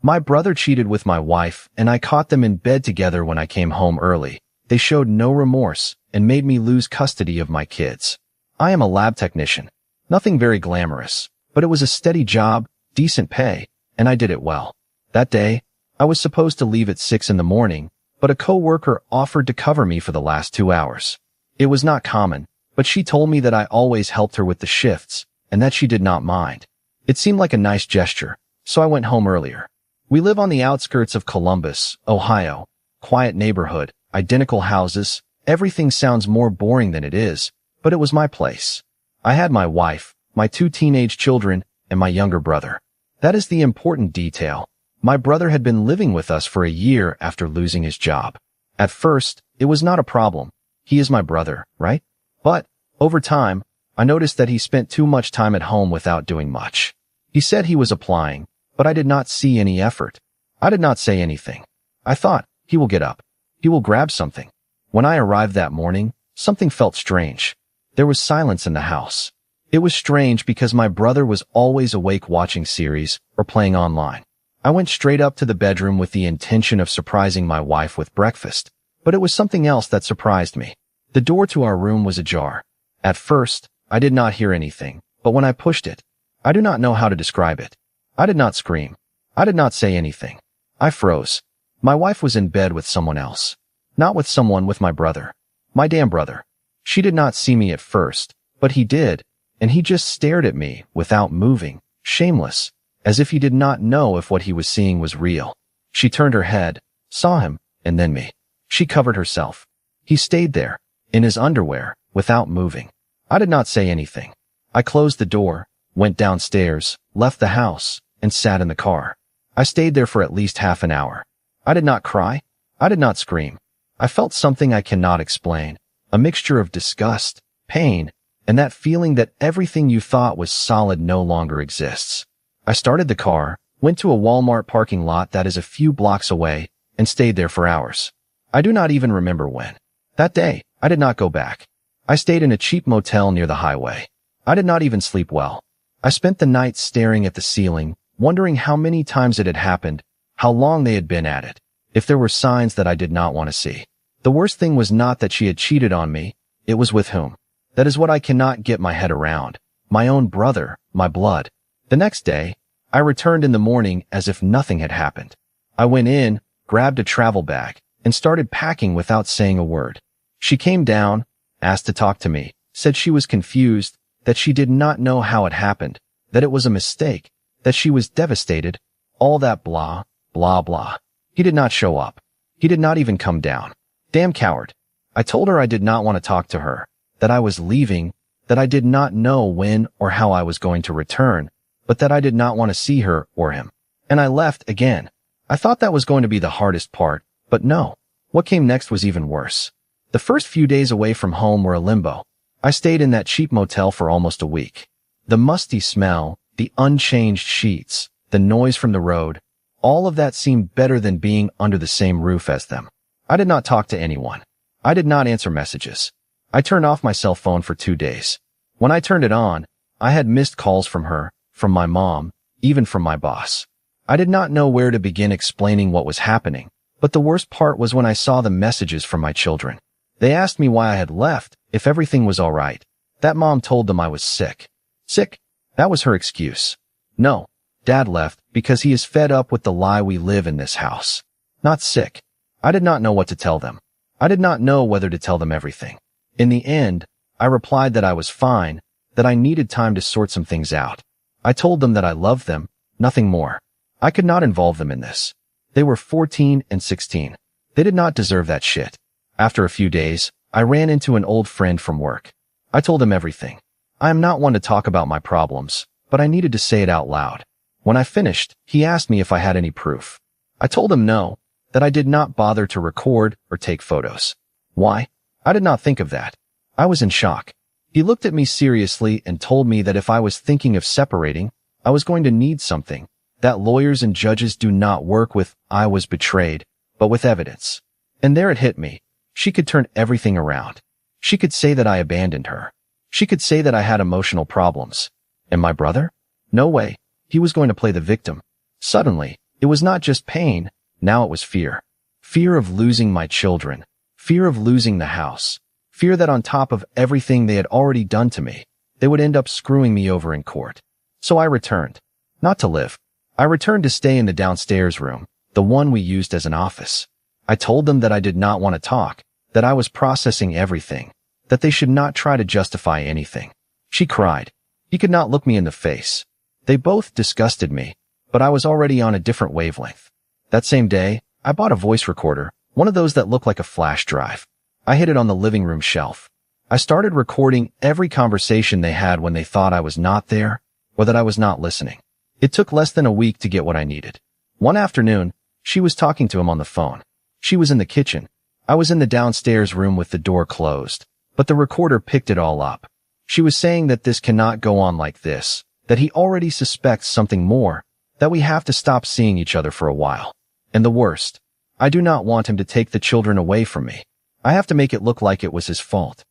My brother cheated with my wife, and I caught them in bed together when I came home early. They showed no remorse and made me lose custody of my kids. I am a lab technician. Nothing very glamorous, but it was a steady job, decent pay, and I did it well. That day, I was supposed to leave at 6 in the morning, but a coworker offered to cover me for the last 2 hours. It was not common, but she told me that I always helped her with the shifts, and that she did not mind. It seemed like a nice gesture, so I went home earlier. We live on the outskirts of Columbus, Ohio. Quiet neighborhood, identical houses, everything sounds more boring than it is, but it was my place. I had my wife, my 2 teenage children, and my younger brother. That is the important detail. My brother had been living with us for a year after losing his job. At first, it was not a problem. He is my brother, right? But, over time, I noticed that he spent too much time at home without doing much. He said he was applying, but I did not see any effort. I did not say anything. I thought, he will get up. He will grab something. When I arrived that morning, something felt strange. There was silence in the house. It was strange because my brother was always awake watching series or playing online. I went straight up to the bedroom with the intention of surprising my wife with breakfast, but it was something else that surprised me. The door to our room was ajar. At first, I did not hear anything, but when I pushed it, I do not know how to describe it. I did not scream. I did not say anything. I froze. My wife was in bed with someone else. Not with someone with my brother. My damn brother. She did not see me at first, but he did, and he just stared at me without moving, shameless, as if he did not know if what he was seeing was real. She turned her head, saw him, and then me. She covered herself. He stayed there, in his underwear, without moving. I did not say anything. I closed the door, went downstairs, left the house, and sat in the car. I stayed there for at least half an hour. I did not cry. I did not scream. I felt something I cannot explain, a mixture of disgust, pain, and that feeling that everything you thought was solid no longer exists. I started the car, went to a Walmart parking lot that is a few blocks away, and stayed there for hours. I do not even remember when. That day, I did not go back. I stayed in a cheap motel near the highway. I did not even sleep well. I spent the night staring at the ceiling, wondering how many times it had happened, how long they had been at it, if there were signs that I did not want to see. The worst thing was not that she had cheated on me, it was with whom. That is what I cannot get my head around. My own brother, my blood. The next day, I returned in the morning as if nothing had happened. I went in, grabbed a travel bag, and started packing without saying a word. She came down, asked to talk to me, said she was confused, that she did not know how it happened, that it was a mistake, that she was devastated, all that blah, blah, blah. He did not show up. He did not even come down. Damn coward. I told her I did not want to talk to her, that I was leaving, that I did not know when or how I was going to return, but that I did not want to see her or him. And I left again. I thought that was going to be the hardest part, but no. What came next was even worse. The first few days away from home were a limbo. I stayed in that cheap motel for almost a week. The musty smell, the unchanged sheets, the noise from the road, all of that seemed better than being under the same roof as them. I did not talk to anyone. I did not answer messages. I turned off my cell phone for 2 days. When I turned it on, I had missed calls from her, from my mom, even from my boss. I did not know where to begin explaining what was happening, but the worst part was when I saw the messages from my children. They asked me why I had left, if everything was all right. That mom told them I was sick. Sick? That was her excuse. No, Dad left because he is fed up with the lie we live in this house. Not sick. I did not know what to tell them. I did not know whether to tell them everything. In the end, I replied that I was fine, that I needed time to sort some things out. I told them that I loved them, nothing more. I could not involve them in this. They were 14 and 16. They did not deserve that shit. After a few days, I ran into an old friend from work. I told him everything. I am not one to talk about my problems, but I needed to say it out loud. When I finished, he asked me if I had any proof. I told him no, that I did not bother to record or take photos. Why? I did not think of that. I was in shock. He looked at me seriously and told me that if I was thinking of separating, I was going to need something, that lawyers and judges do not work with "I was betrayed," but with evidence. And there it hit me. She could turn everything around. She could say that I abandoned her. She could say that I had emotional problems. And my brother? No way. He was going to play the victim. Suddenly, It was not just pain, now it was fear. Fear of losing my children. Fear of losing the house. Fear that on top of everything they had already done to me, they would end up screwing me over in court. So I returned. Not to live. I returned to stay in the downstairs room, the one we used as an office. I told them that I did not want to talk, that I was processing everything, that they should not try to justify anything. She cried. He could not look me in the face. They both disgusted me, but I was already on a different wavelength. That same day, I bought a voice recorder, one of those that look like a flash drive. I hid it on the living room shelf. I started recording every conversation they had when they thought I was not there or that I was not listening. It took less than a week to get what I needed. One afternoon, she was talking to him on the phone. She was in the kitchen. I was in the downstairs room with the door closed, but the recorder picked it all up. She was saying that this cannot go on like this, that he already suspects something more, that we have to stop seeing each other for a while. And the worst, I do not want him to take the children away from me. I have to make it look like it was his fault.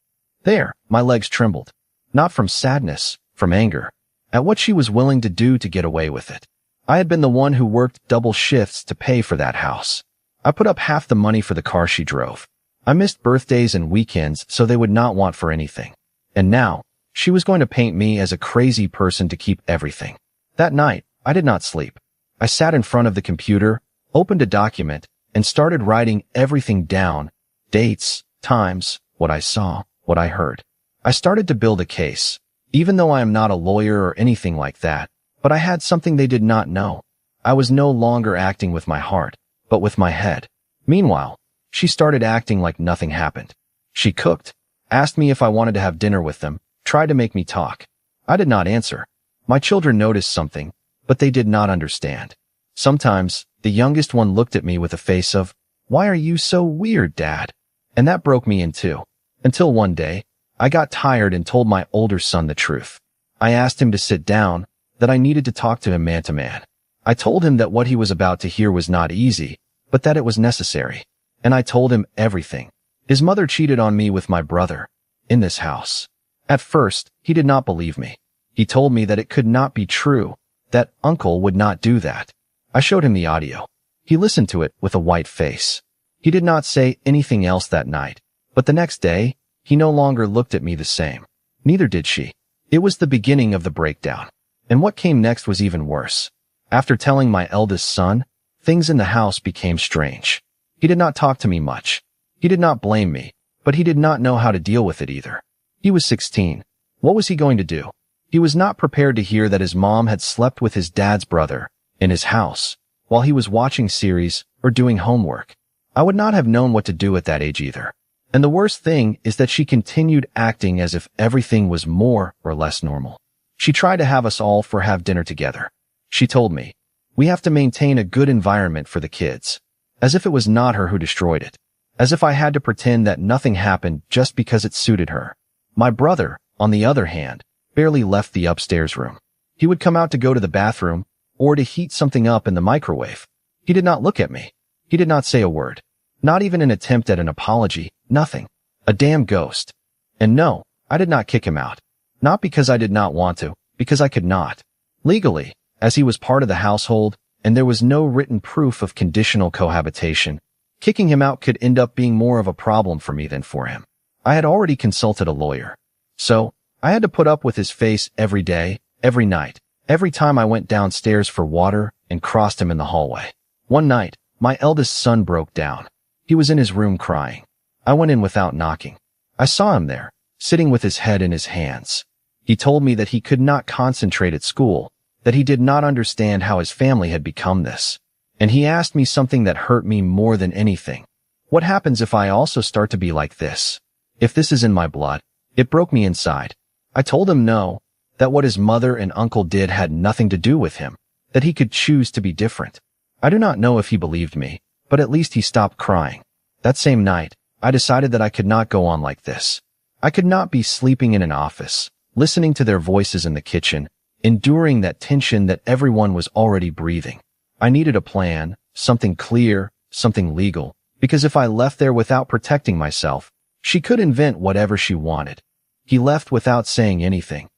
There, my legs trembled. Not from sadness, from anger, at what she was willing to do to get away with it. I had been the one who worked double shifts to pay for that house. I put up half the money for the car she drove. I missed birthdays and weekends so they would not want for anything. And now, she was going to paint me as a crazy person to keep everything. That night, I did not sleep. I sat in front of the computer, opened a document, and started writing everything down. Dates, times, what I saw, what I heard. I started to build a case, even though I am not a lawyer or anything like that, but I had something they did not know. I was no longer acting with my heart, but with my head. Meanwhile, she started acting like nothing happened. She cooked, asked me if I wanted to have dinner with them, tried to make me talk. I did not answer. My children noticed something, but they did not understand. Sometimes, the youngest one looked at me with a face of, "Why are you so weird, Dad?" And that broke me in two. Until one day, I got tired and told my older son the truth. I asked him to sit down, that I needed to talk to him man to man. I told him that what he was about to hear was not easy, but that it was necessary. And I told him everything. His mother cheated on me with my brother. In this house. At first, he did not believe me. He told me that it could not be true, that Uncle would not do that. I showed him the audio. He listened to it with a white face. He did not say anything else that night, but the next day, he no longer looked at me the same. Neither did she. It was the beginning of the breakdown. And what came next was even worse. After telling my eldest son, things in the house became strange. He did not talk to me much. He did not blame me, but he did not know how to deal with it either. He was 16. What was he going to do? He was not prepared to hear that his mom had slept with his dad's brother in his house while he was watching series or doing homework. I would not have known what to do at that age either. And the worst thing is that she continued acting as if everything was more or less normal. She tried to have us all have dinner together. She told me, "We have to maintain a good environment for the kids." As if it was not her who destroyed it. As if I had to pretend that nothing happened just because it suited her. My brother, on the other hand, barely left the upstairs room. He would come out to go to the bathroom or to heat something up in the microwave. He did not look at me. He did not say a word. Not even an attempt at an apology, nothing. A damn ghost. And no, I did not kick him out. Not because I did not want to, because I could not. Legally, as he was part of the household, and there was no written proof of conditional cohabitation, kicking him out could end up being more of a problem for me than for him. I had already consulted a lawyer. So, I had to put up with his face every day, every night, every time I went downstairs for water and crossed him in the hallway. One night, my eldest son broke down. He was in his room crying. I went in without knocking. I saw him there, sitting with his head in his hands. He told me that he could not concentrate at school, that he did not understand how his family had become this. And he asked me something that hurt me more than anything. What happens if I also start to be like this? If this is in my blood? It broke me inside. I told him no, that what his mother and uncle did had nothing to do with him, that he could choose to be different. I do not know if he believed me, but at least he stopped crying. That same night, I decided that I could not go on like this. I could not be sleeping in an office, listening to their voices in the kitchen, enduring that tension that everyone was already breathing. I needed a plan, something clear, something legal, because if I left there without protecting myself, she could invent whatever she wanted. He left without saying anything.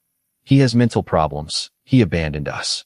He has mental problems. He abandoned us.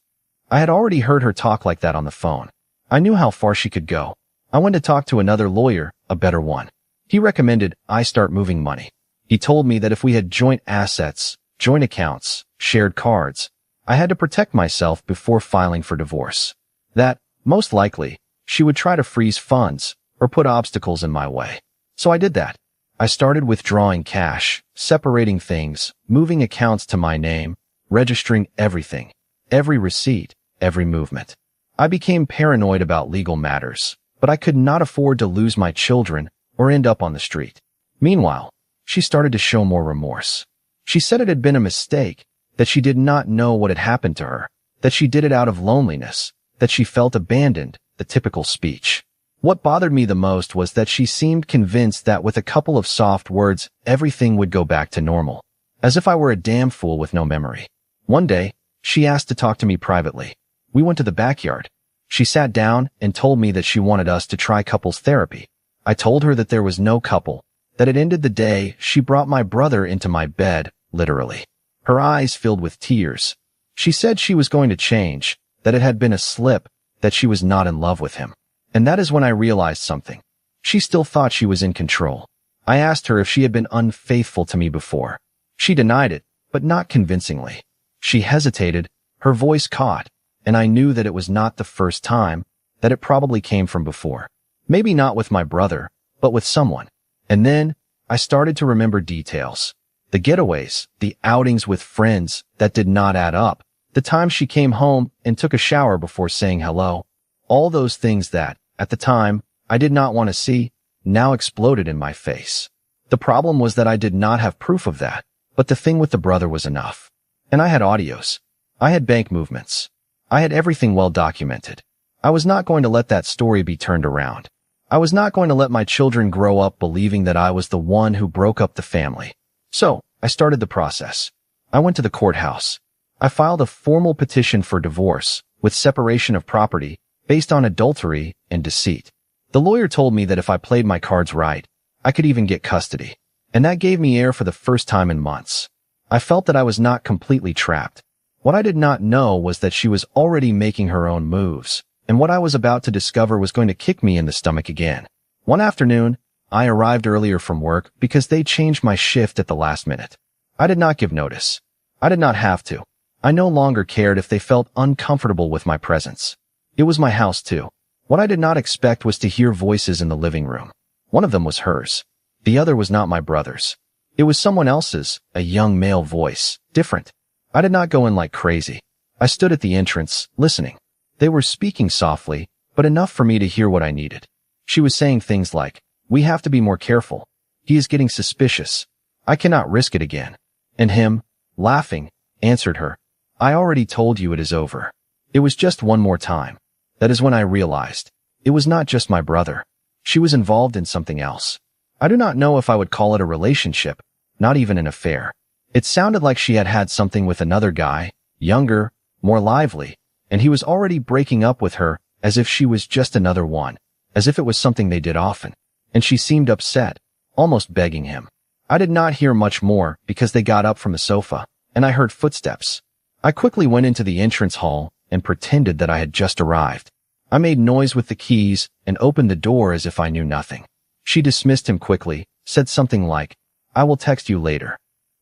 I had already heard her talk like that on the phone. I knew how far she could go. I went to talk to another lawyer, a better one. He recommended I start moving money. He told me that if we had joint assets, joint accounts, shared cards, I had to protect myself before filing for divorce. That, most likely, she would try to freeze funds or put obstacles in my way. So I did that. I started withdrawing cash, separating things, moving accounts to my name, registering everything, every receipt, every movement. I became paranoid about legal matters, but I could not afford to lose my children or end up on the street. Meanwhile, she started to show more remorse. She said it had been a mistake, that she did not know what had happened to her, that she did it out of loneliness, that she felt abandoned, the typical speech. What bothered me the most was that she seemed convinced that with a couple of soft words, everything would go back to normal. As if I were a damn fool with no memory. One day, she asked to talk to me privately. We went to the backyard. She sat down and told me that she wanted us to try couples therapy. I told her that there was no couple, that it ended the day she brought my brother into my bed, literally. Her eyes filled with tears. She said she was going to change, that it had been a slip, that she was not in love with him. And that is when I realized something. She still thought she was in control. I asked her if she had been unfaithful to me before. She denied it, but not convincingly. She hesitated, her voice caught, and I knew that it was not the first time, that it probably came from before. Maybe not with my brother, but with someone. And then, I started to remember details. The getaways, the outings with friends that did not add up, the time she came home and took a shower before saying hello. All those things that, at the time, I did not want to see, now exploded in my face. The problem was that I did not have proof of that, but the thing with the brother was enough. And I had audios. I had bank movements. I had everything well documented. I was not going to let that story be turned around. I was not going to let my children grow up believing that I was the one who broke up the family. So, I started the process. I went to the courthouse. I filed a formal petition for divorce, with separation of property, based on adultery and deceit. The lawyer told me that if I played my cards right, I could even get custody. And that gave me air for the first time in months. I felt that I was not completely trapped. What I did not know was that she was already making her own moves, and what I was about to discover was going to kick me in the stomach again. One afternoon, I arrived earlier from work because they changed my shift at the last minute. I did not give notice. I did not have to. I no longer cared if they felt uncomfortable with my presence. It was my house too. What I did not expect was to hear voices in the living room. One of them was hers. The other was not my brother's. It was someone else's, a young male voice, different. I did not go in like crazy. I stood at the entrance, listening. They were speaking softly, but enough for me to hear what I needed. She was saying things like, "We have to be more careful. He is getting suspicious. I cannot risk it again." And him, laughing, answered her, "I already told you it is over." It was just one more time. That is when I realized. It was not just my brother. She was involved in something else. I do not know if I would call it a relationship, not even an affair. It sounded like she had had something with another guy, younger, more lively, and he was already breaking up with her as if she was just another one, as if it was something they did often. And she seemed upset, almost begging him. I did not hear much more because they got up from the sofa, and I heard footsteps. I quickly went into the entrance hall and pretended that I had just arrived. I made noise with the keys and opened the door as if I knew nothing. She dismissed him quickly, said something like, "I will text you later."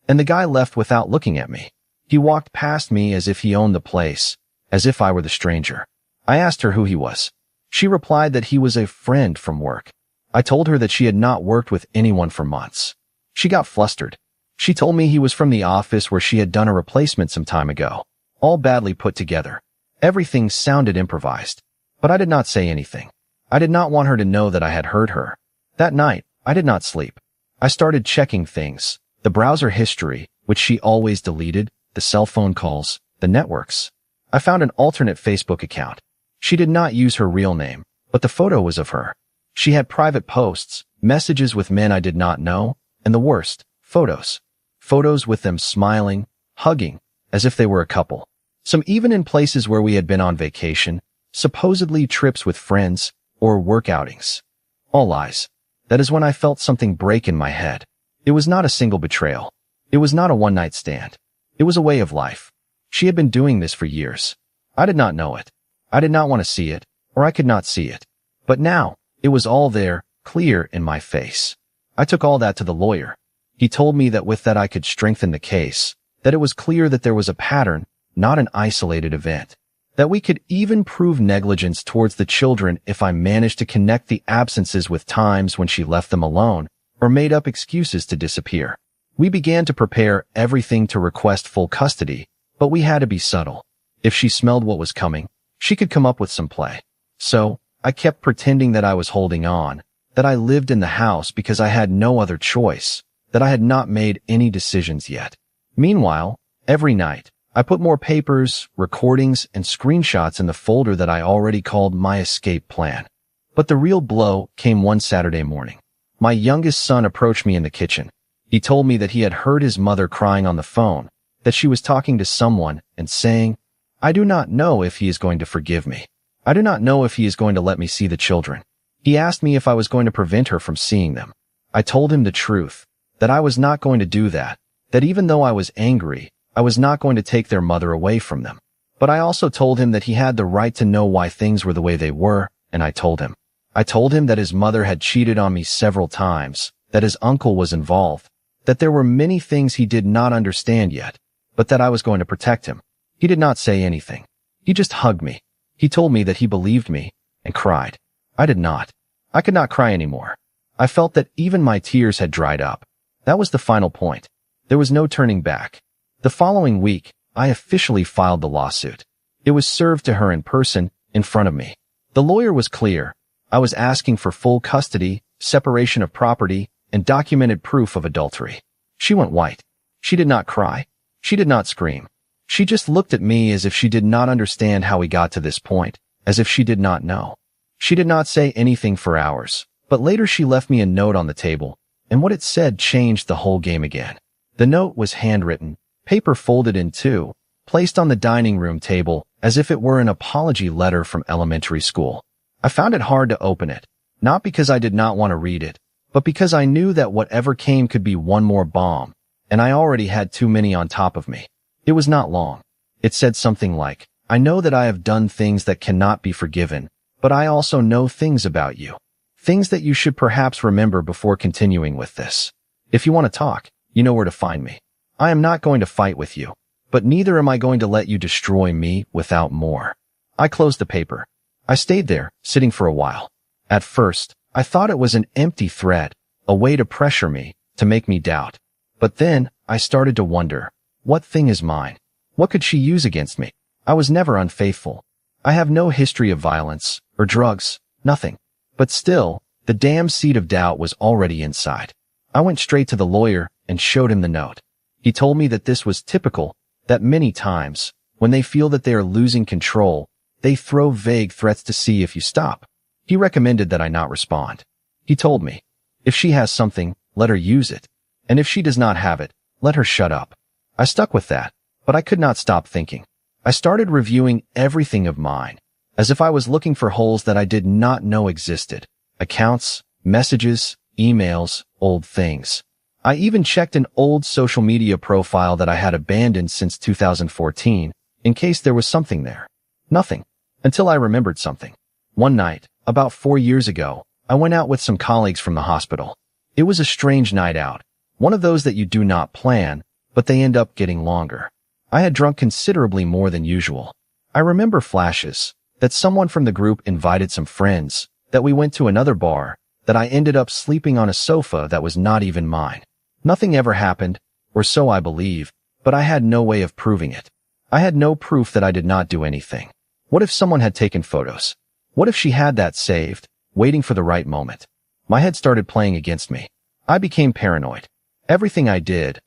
And the guy left without looking at me. He walked past me as if he owned the place, as if I were the stranger. I asked her who he was. She replied that he was a friend from work. I told her that she had not worked with anyone for months. She got flustered. She told me he was from the office where she had done a replacement some time ago, all badly put together. Everything sounded improvised, but I did not say anything. I did not want her to know that I had heard her. That night, I did not sleep. I started checking things, the browser history, which she always deleted, the cell phone calls, the networks. I found an alternate Facebook account. She did not use her real name, but the photo was of her. She had private posts, messages with men I did not know, and the worst, photos. Photos with them smiling, hugging, as if they were a couple. Some even in places where we had been on vacation, supposedly trips with friends, or work outings. All lies. That is when I felt something break in my head. It was not a single betrayal. It was not a one-night stand. It was a way of life. She had been doing this for years. I did not know it. I did not want to see it, or I could not see it. But now, it was all there, clear in my face. I took all that to the lawyer. He told me that with that I could strengthen the case, that it was clear that there was a pattern, not an isolated event, that we could even prove negligence towards the children if I managed to connect the absences with times when she left them alone or made up excuses to disappear. We began to prepare everything to request full custody, but we had to be subtle. If she smelled what was coming, she could come up with some play. So, I kept pretending that I was holding on, that I lived in the house because I had no other choice, that I had not made any decisions yet. Meanwhile, every night, I put more papers, recordings, and screenshots in the folder that I already called my escape plan. But the real blow came one Saturday morning. My youngest son approached me in the kitchen. He told me that he had heard his mother crying on the phone, that she was talking to someone and saying, "I do not know if he is going to forgive me. I do not know if he is going to let me see the children." He asked me if I was going to prevent her from seeing them. I told him the truth, that I was not going to do that even though I was angry, I was not going to take their mother away from them. But I also told him that he had the right to know why things were the way they were, and I told him that his mother had cheated on me several times, that his uncle was involved, that there were many things he did not understand yet, but that I was going to protect him. He did not say anything. He just hugged me. He told me that he believed me, and cried. I did not. I could not cry anymore. I felt that even my tears had dried up. That was the final point. There was no turning back. The following week, I officially filed the lawsuit. It was served to her in person, in front of me. The lawyer was clear. I was asking for full custody, separation of property, and documented proof of adultery. She went white. She did not cry. She did not scream. She just looked at me as if she did not understand how we got to this point, as if she did not know. She did not say anything for hours, but later she left me a note on the table, and what it said changed the whole game again. The note was handwritten, paper folded in two, placed on the dining room table as if it were an apology letter from elementary school. I found it hard to open it, not because I did not want to read it, but because I knew that whatever came could be one more bomb, and I already had too many on top of me. It was not long. It said something like, "I know that I have done things that cannot be forgiven, but I also know things about you. Things that you should perhaps remember before continuing with this. If you want to talk, you know where to find me. I am not going to fight with you, but neither am I going to let you destroy me without more." I closed the paper. I stayed there, sitting for a while. At first, I thought it was an empty threat, a way to pressure me, to make me doubt. But then, I started to wonder, what thing is mine? What could she use against me? I was never unfaithful. I have no history of violence, or drugs, nothing. But still, the damn seed of doubt was already inside. I went straight to the lawyer and showed him the note. He told me that this was typical, that many times, when they feel that they are losing control, they throw vague threats to see if you stop. He recommended that I not respond. He told me, if she has something, let her use it. And if she does not have it, let her shut up. I stuck with that, but I could not stop thinking. I started reviewing everything of mine, as if I was looking for holes that I did not know existed. Accounts, messages, emails, old things. I even checked an old social media profile that I had abandoned since 2014, in case there was something there. Nothing. Until I remembered something. One night, about 4 years ago, I went out with some colleagues from the hospital. It was a strange night out. One of those that you do not plan, but they end up getting longer. I had drunk considerably more than usual. I remember flashes, that someone from the group invited some friends, that we went to another bar, that I ended up sleeping on a sofa that was not even mine. Nothing ever happened, or so I believe, but I had no way of proving it. I had no proof that I did not do anything. What if someone had taken photos? What if she had that saved, waiting for the right moment? My head started playing against me. I became paranoid. Everything I did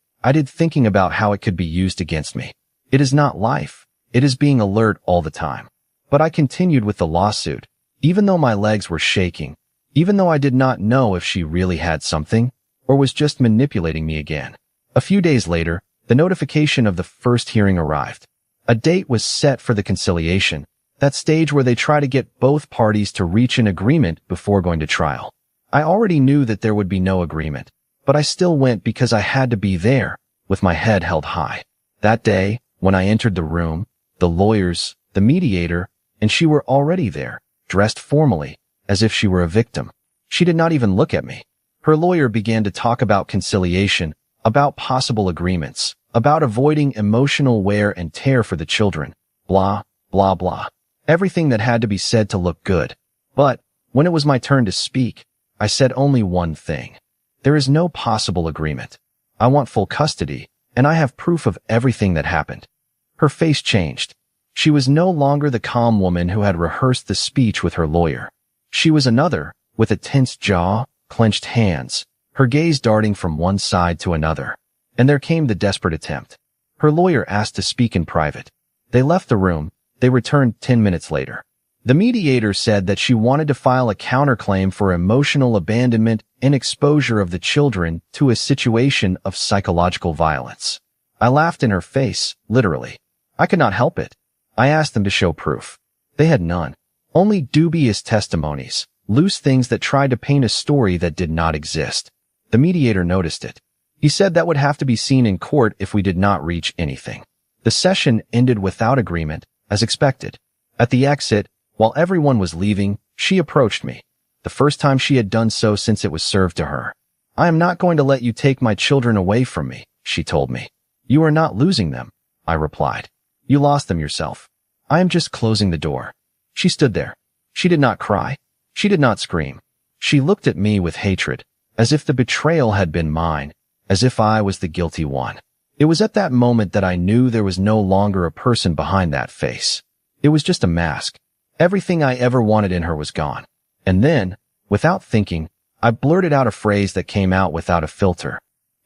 thinking about how it could be used against me. It is not life. It is being alert all the time. But I continued with the lawsuit, even though my legs were shaking, even though I did not know if she really had something, or was just manipulating me again. A few days later, the notification of the first hearing arrived. A date was set for the conciliation, that stage where they try to get both parties to reach an agreement before going to trial. I already knew that there would be no agreement, but I still went because I had to be there, with my head held high. That day, when I entered the room, the lawyers, the mediator, and she were already there, dressed formally, as if she were a victim. She did not even look at me. Her lawyer began to talk about conciliation, about possible agreements, about avoiding emotional wear and tear for the children, blah, blah, blah. Everything that had to be said to look good. But when it was my turn to speak, I said only one thing. There is no possible agreement. I want full custody, and I have proof of everything that happened. Her face changed. She was no longer the calm woman who had rehearsed the speech with her lawyer. She was another, with a tense jaw, clenched hands, her gaze darting from one side to another. And there came the desperate attempt. Her lawyer asked to speak in private. They left the room. They returned 10 minutes later. The mediator said that she wanted to file a counterclaim for emotional abandonment and exposure of the children to a situation of psychological violence. I laughed in her face, literally. I could not help it. I asked them to show proof. They had none. Only dubious testimonies, loose things that tried to paint a story that did not exist. The mediator noticed it. He said that would have to be seen in court if we did not reach anything. The session ended without agreement, as expected. At the exit, while everyone was leaving, she approached me, the first time she had done so since it was served to her. I am not going to let you take my children away from me, she told me. You are not losing them, I replied. You lost them yourself. I am just closing the door. She stood there. She did not cry. She did not scream. She looked at me with hatred, as if the betrayal had been mine, as if I was the guilty one. It was at that moment that I knew there was no longer a person behind that face. It was just a mask. Everything I ever wanted in her was gone. And then, without thinking, I blurted out a phrase that came out without a filter.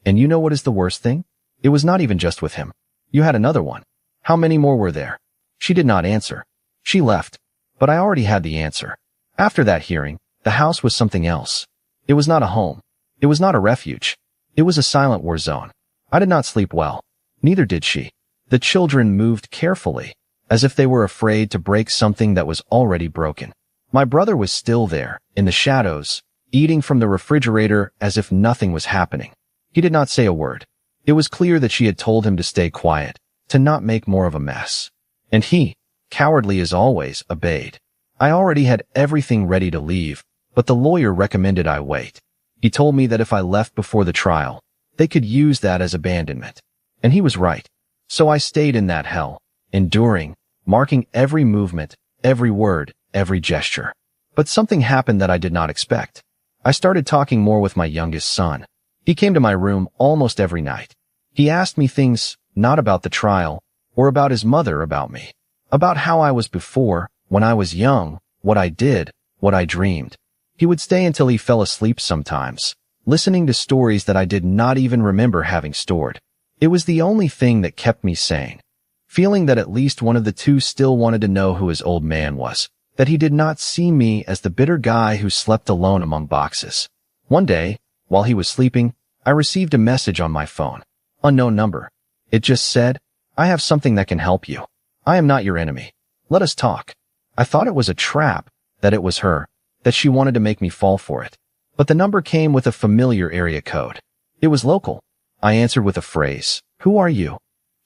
And you know what is the worst thing? It was not even just with him. You had another one. How many more were there? She did not answer. She left. But I already had the answer. After that hearing, the house was something else. It was not a home. It was not a refuge. It was a silent war zone. I did not sleep well. Neither did she. The children moved carefully, as if they were afraid to break something that was already broken. My brother was still there, in the shadows, eating from the refrigerator as if nothing was happening. He did not say a word. It was clear that she had told him to stay quiet, to not make more of a mess. And he, cowardly as always, obeyed. I already had everything ready to leave, but the lawyer recommended I wait. He told me that if I left before the trial, they could use that as abandonment. And he was right. So I stayed in that hell, enduring, marking every movement, every word, every gesture. But something happened that I did not expect. I started talking more with my youngest son. He came to my room almost every night. He asked me things, not about the trial, or about his mother, about me. About how I was before, when I was young, what I did, what I dreamed. He would stay until he fell asleep sometimes, listening to stories that I did not even remember having stored. It was the only thing that kept me sane. Feeling that at least one of the two still wanted to know who his old man was, that he did not see me as the bitter guy who slept alone among boxes. One day, while he was sleeping, I received a message on my phone. Unknown number. It just said, "I have something that can help you. I am not your enemy. Let us talk." I thought it was a trap, that it was her, that she wanted to make me fall for it. But the number came with a familiar area code. It was local. I answered with a phrase, "Who are you?"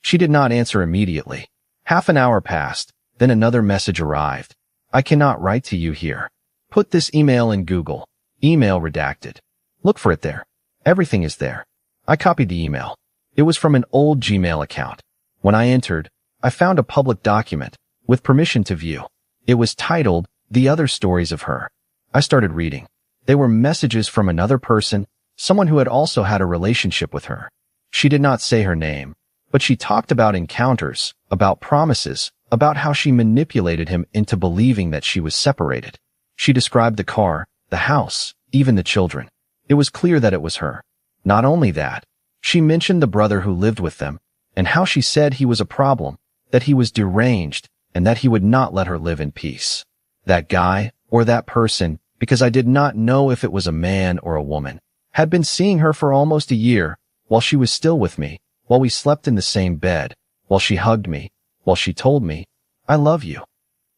She did not answer immediately. Half an hour passed, then another message arrived. "I cannot write to you here. Put this email in Google. Email redacted. Look for it there. Everything is there." I copied the email. It was from an old Gmail account. When I entered, I found a public document, with permission to view. It was titled, "The Other Stories of Her." I started reading. They were messages from another person, someone who had also had a relationship with her. She did not say her name, but she talked about encounters, about promises, about how she manipulated him into believing that she was separated. She described the car, the house, even the children. It was clear that it was her. Not only that, she mentioned the brother who lived with them, and how she said he was a problem, that he was deranged, and that he would not let her live in peace. That guy, or that person, because I did not know if it was a man or a woman, had been seeing her for almost a year, while she was still with me, while we slept in the same bed, while she hugged me, while she told me, "I love you."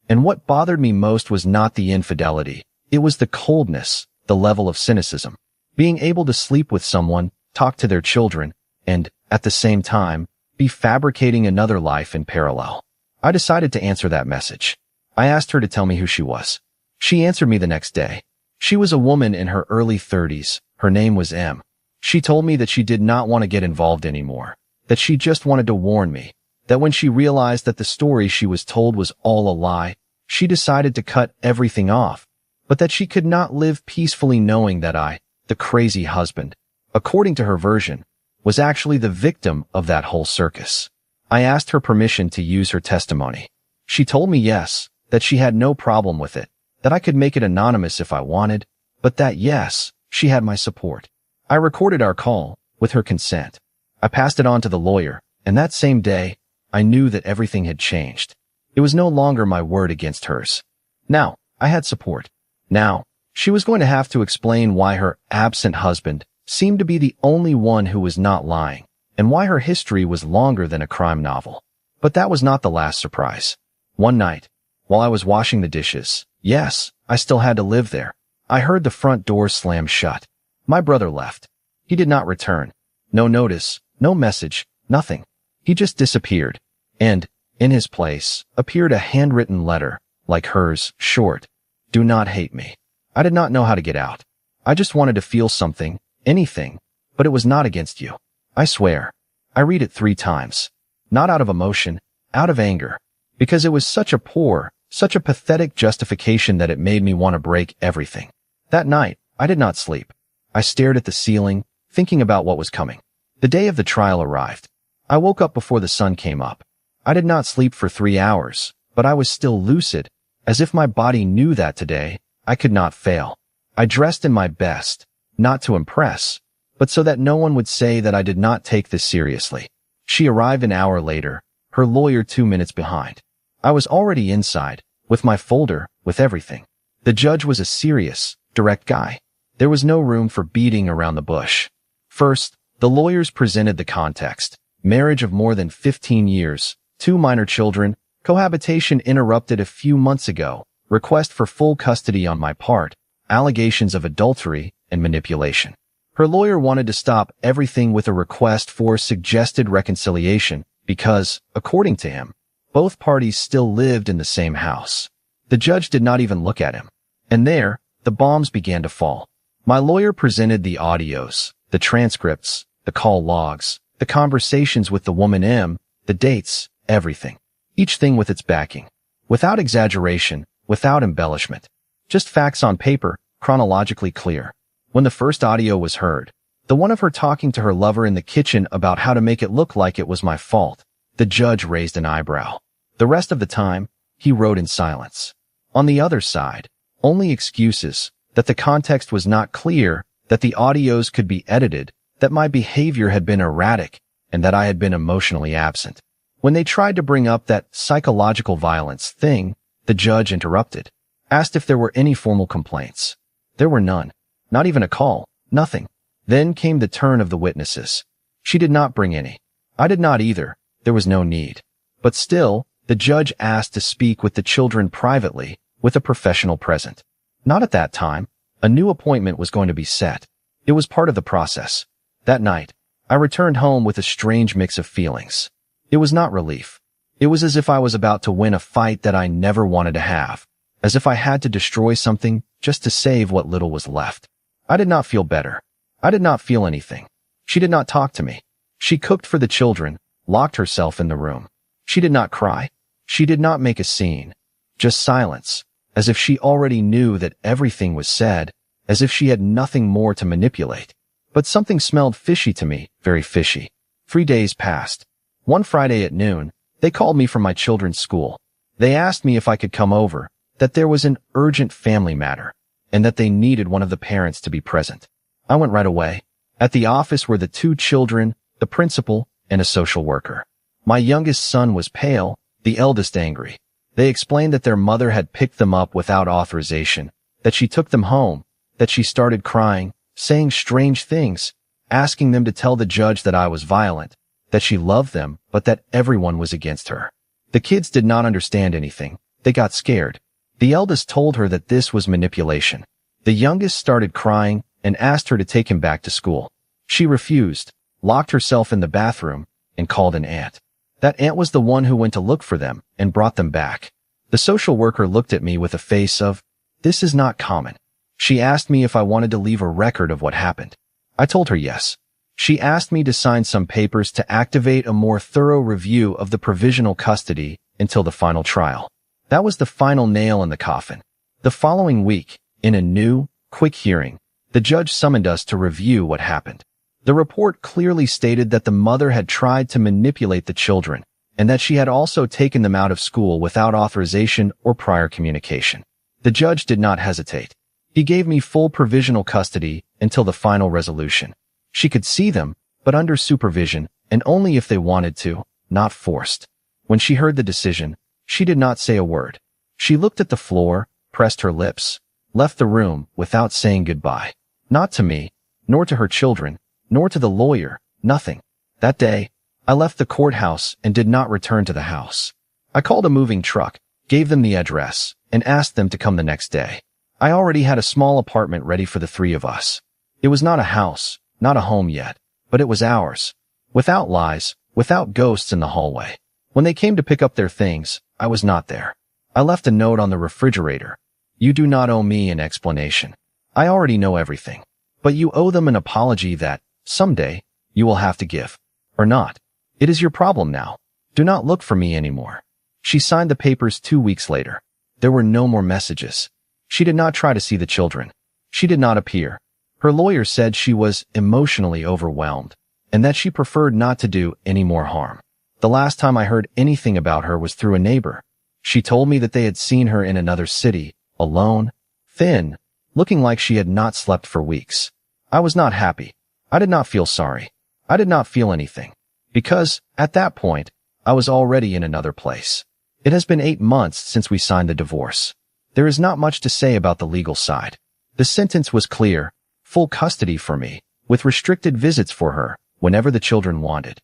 And what bothered me most was not the infidelity. It was the coldness, the level of cynicism. Being able to sleep with someone, talk to their children, and, at the same time, be fabricating another life in parallel. I decided to answer that message. I asked her to tell me who she was. She answered me the next day. She was a woman in her early 30s. Her name was M. She told me that she did not want to get involved anymore, that she just wanted to warn me, that when she realized that the story she was told was all a lie, she decided to cut everything off, but that she could not live peacefully knowing that I, the crazy husband, according to her version, was actually the victim of that whole circus. I asked her permission to use her testimony. She told me yes, that she had no problem with it, that I could make it anonymous if I wanted, but that yes, she had my support. I recorded our call, with her consent. I passed it on to the lawyer, and that same day, I knew that everything had changed. It was no longer my word against hers. Now, I had support. Now, she was going to have to explain why her absent husband seemed to be the only one who was not lying, and why her history was longer than a crime novel. But that was not the last surprise. One night, while I was washing the dishes, yes, I still had to live there, I heard the front door slam shut. My brother left. He did not return. No notice, no message, nothing. He just disappeared. And, in his place, appeared a handwritten letter, like hers, short. Do not hate me. I did not know how to get out. I just wanted to feel something, anything, but it was not against you. I swear. I read it 3 times. Not out of emotion, out of anger. Because it was such a poor, such a pathetic justification that it made me want to break everything. That night, I did not sleep. I stared at the ceiling, thinking about what was coming. The day of the trial arrived. I woke up before the sun came up. I did not sleep for 3 hours, but I was still lucid, as if my body knew that today I could not fail. I dressed in my best, not to impress, but so that no one would say that I did not take this seriously. She arrived an hour later, her lawyer 2 minutes behind. I was already inside, with my folder, with everything. The judge was a serious, direct guy. There was no room for beating around the bush. First, the lawyers presented the context. Marriage of more than 15 years, 2 minor children, cohabitation interrupted a few months ago, request for full custody on my part, allegations of adultery and manipulation. Her lawyer wanted to stop everything with a request for suggested reconciliation because, according to him, both parties still lived in the same house. The judge did not even look at him. And there, the bombs began to fall. My lawyer presented the audios, the transcripts, the call logs, the conversations with the woman M, the dates, everything. Each thing with its backing. Without exaggeration, without embellishment. Just facts on paper, chronologically clear. When the first audio was heard, the one of her talking to her lover in the kitchen about how to make it look like it was my fault, the judge raised an eyebrow. The rest of the time, he wrote in silence. On the other side, only excuses, that the context was not clear, that the audios could be edited, that my behavior had been erratic, and that I had been emotionally absent. When they tried to bring up that psychological violence thing, the judge interrupted, asked if there were any formal complaints. There were none. Not even a call. Nothing. Then came the turn of the witnesses. She did not bring any. I did not either. There was no need. But still, the judge asked to speak with the children privately, with a professional present. Not at that time. A new appointment was going to be set. It was part of the process. That night, I returned home with a strange mix of feelings. It was not relief. It was as if I was about to win a fight that I never wanted to have. As if I had to destroy something just to save what little was left. I did not feel better. I did not feel anything. She did not talk to me. She cooked for the children, locked herself in the room. She did not cry. She did not make a scene. Just silence. As if she already knew that everything was said, as if she had nothing more to manipulate. But something smelled fishy to me, very fishy. 3 days passed. One Friday at noon, they called me from my children's school. They asked me if I could come over, that there was an urgent family matter, and that they needed one of the parents to be present. I went right away. At the office were the 2 children, the principal, and a social worker. My youngest son was pale, the eldest angry. They explained that their mother had picked them up without authorization, that she took them home, that she started crying, saying strange things, asking them to tell the judge that I was violent, that she loved them, but that everyone was against her. The kids did not understand anything. They got scared. The eldest told her that this was manipulation. The youngest started crying and asked her to take him back to school. She refused, locked herself in the bathroom, and called an aunt. That aunt was the one who went to look for them and brought them back. The social worker looked at me with a face of, This is not common. She asked me if I wanted to leave a record of what happened. I told her yes. She asked me to sign some papers to activate a more thorough review of the provisional custody until the final trial. That was the final nail in the coffin. The following week, in a new, quick hearing, the judge summoned us to review what happened. The report clearly stated that the mother had tried to manipulate the children and that she had also taken them out of school without authorization or prior communication. The judge did not hesitate. He gave me full provisional custody until the final resolution. She could see them, but under supervision and only if they wanted to, not forced. When she heard the decision, she did not say a word. She looked at the floor, pressed her lips, left the room without saying goodbye. Not to me, nor to her children, nor to the lawyer, nothing. That day, I left the courthouse and did not return to the house. I called a moving truck, gave them the address, and asked them to come the next day. I already had a small apartment ready for the three of us. It was not a house, not a home yet, but it was ours. Without lies, without ghosts in the hallway. When they came to pick up their things, I was not there. I left a note on the refrigerator. You do not owe me an explanation. I already know everything. But you owe them an apology that, someday, you will have to give. Or not. It is your problem now. Do not look for me anymore. She signed the papers 2 weeks later. There were no more messages. She did not try to see the children. She did not appear. Her lawyer said she was emotionally overwhelmed and that she preferred not to do any more harm. The last time I heard anything about her was through a neighbor. She told me that they had seen her in another city, alone, thin, looking like she had not slept for weeks. I was not happy. I did not feel sorry. I did not feel anything. Because, at that point, I was already in another place. It has been 8 months since we signed the divorce. There is not much to say about the legal side. The sentence was clear, full custody for me, with restricted visits for her, whenever the children wanted.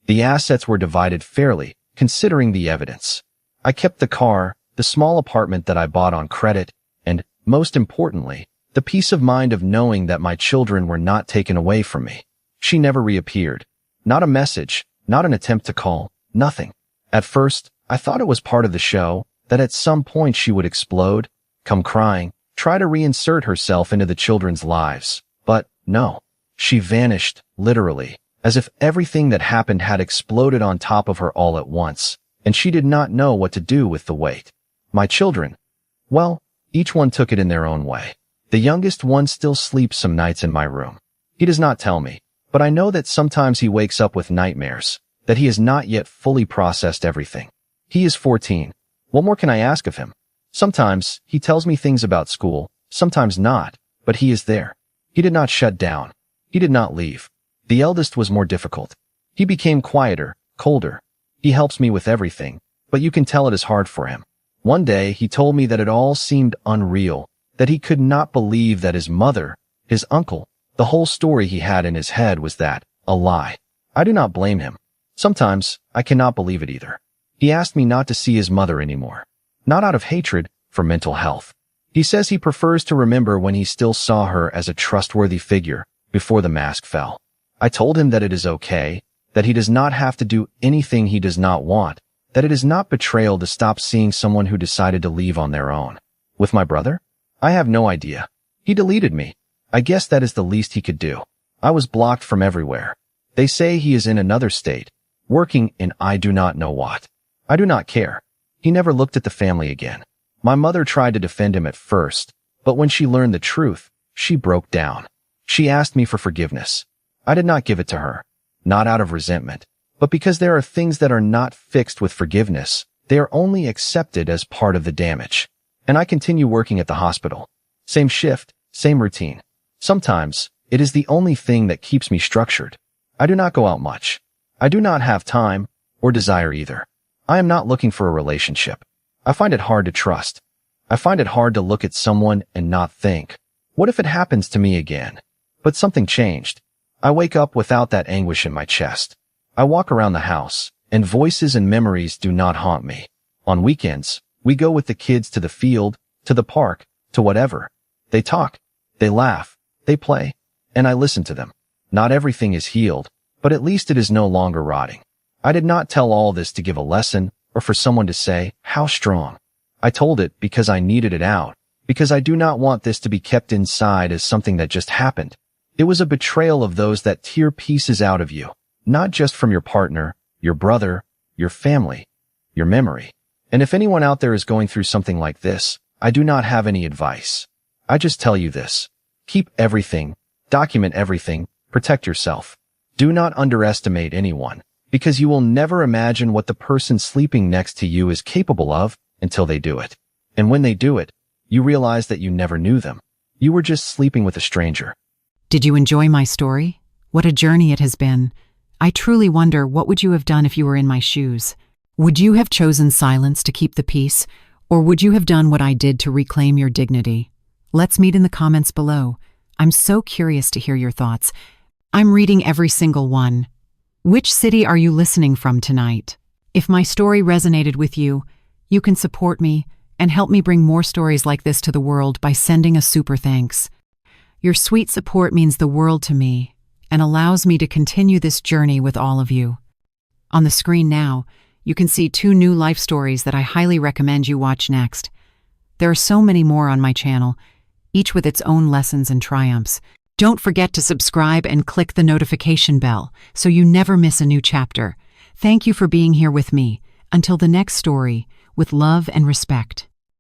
The assets were divided fairly, considering the evidence. I kept the car, the small apartment that I bought on credit, and, most importantly, the peace of mind of knowing that my children were not taken away from me. She never reappeared. Not a message, not an attempt to call, nothing. At first, I thought it was part of the show, that at some point she would explode, come crying, try to reinsert herself into the children's lives. But, no. She vanished, literally, as if everything that happened had exploded on top of her all at once, and she did not know what to do with the weight. My children, well, each one took it in their own way. The youngest one still sleeps some nights in my room. He does not tell me, but I know that sometimes he wakes up with nightmares, that he has not yet fully processed everything. He is 14. What more can I ask of him? Sometimes he tells me things about school, sometimes not, but he is there. He did not shut down. He did not leave. The eldest was more difficult. He became quieter, colder. He helps me with everything, but you can tell it is hard for him. One day he told me that it all seemed unreal, that he could not believe that his mother, his uncle, the whole story he had in his head was that, a lie. I do not blame him. Sometimes I cannot believe it either. He asked me not to see his mother anymore. Not out of hatred, for mental health. He says he prefers to remember when he still saw her as a trustworthy figure before the mask fell. I told him that it is okay, that he does not have to do anything he does not want, that it is not betrayal to stop seeing someone who decided to leave on their own. With my brother? I have no idea. He deleted me. I guess that is the least he could do. I was blocked from everywhere. They say he is in another state, working in I do not know what. I do not care. He never looked at the family again. My mother tried to defend him at first, but when she learned the truth, she broke down. She asked me for forgiveness. I did not give it to her, not out of resentment, but because there are things that are not fixed with forgiveness. They are only accepted as part of the damage. And I continue working at the hospital. Same shift, same routine. Sometimes, it is the only thing that keeps me structured. I do not go out much. I do not have time, or desire either. I am not looking for a relationship. I find it hard to trust. I find it hard to look at someone and not think, what if it happens to me again? But something changed. I wake up without that anguish in my chest. I walk around the house, and voices and memories do not haunt me. On weekends, we go with the kids to the field, to the park, to whatever. They talk, they laugh, they play, and I listen to them. Not everything is healed, but at least it is no longer rotting. I did not tell all this to give a lesson or for someone to say, how strong. I told it because I needed it out, because I do not want this to be kept inside as something that just happened. It was a betrayal of those that tear pieces out of you, not just from your partner, your brother, your family, your memory. And if anyone out there is going through something like this, I do not have any advice. I just tell you this. Keep everything, document everything, protect yourself. Do not underestimate anyone, because you will never imagine what the person sleeping next to you is capable of until they do it. And when they do it, you realize that you never knew them. You were just sleeping with a stranger. Did you enjoy my story? What a journey it has been. I truly wonder, what would you have done if you were in my shoes? Would you have chosen silence to keep the peace, or would you have done what I did to reclaim your dignity? Let's meet in the comments below. I'm so curious to hear your thoughts. I'm reading every single one. Which city are you listening from tonight? If my story resonated with you, you can support me and help me bring more stories like this to the world by sending a super thanks. Your sweet support means the world to me and allows me to continue this journey with all of you. On the screen now, you can see 2 new life stories that I highly recommend you watch next. There are so many more on my channel, each with its own lessons and triumphs. Don't forget to subscribe and click the notification bell so you never miss a new chapter. Thank you for being here with me. Until the next story, with love and respect.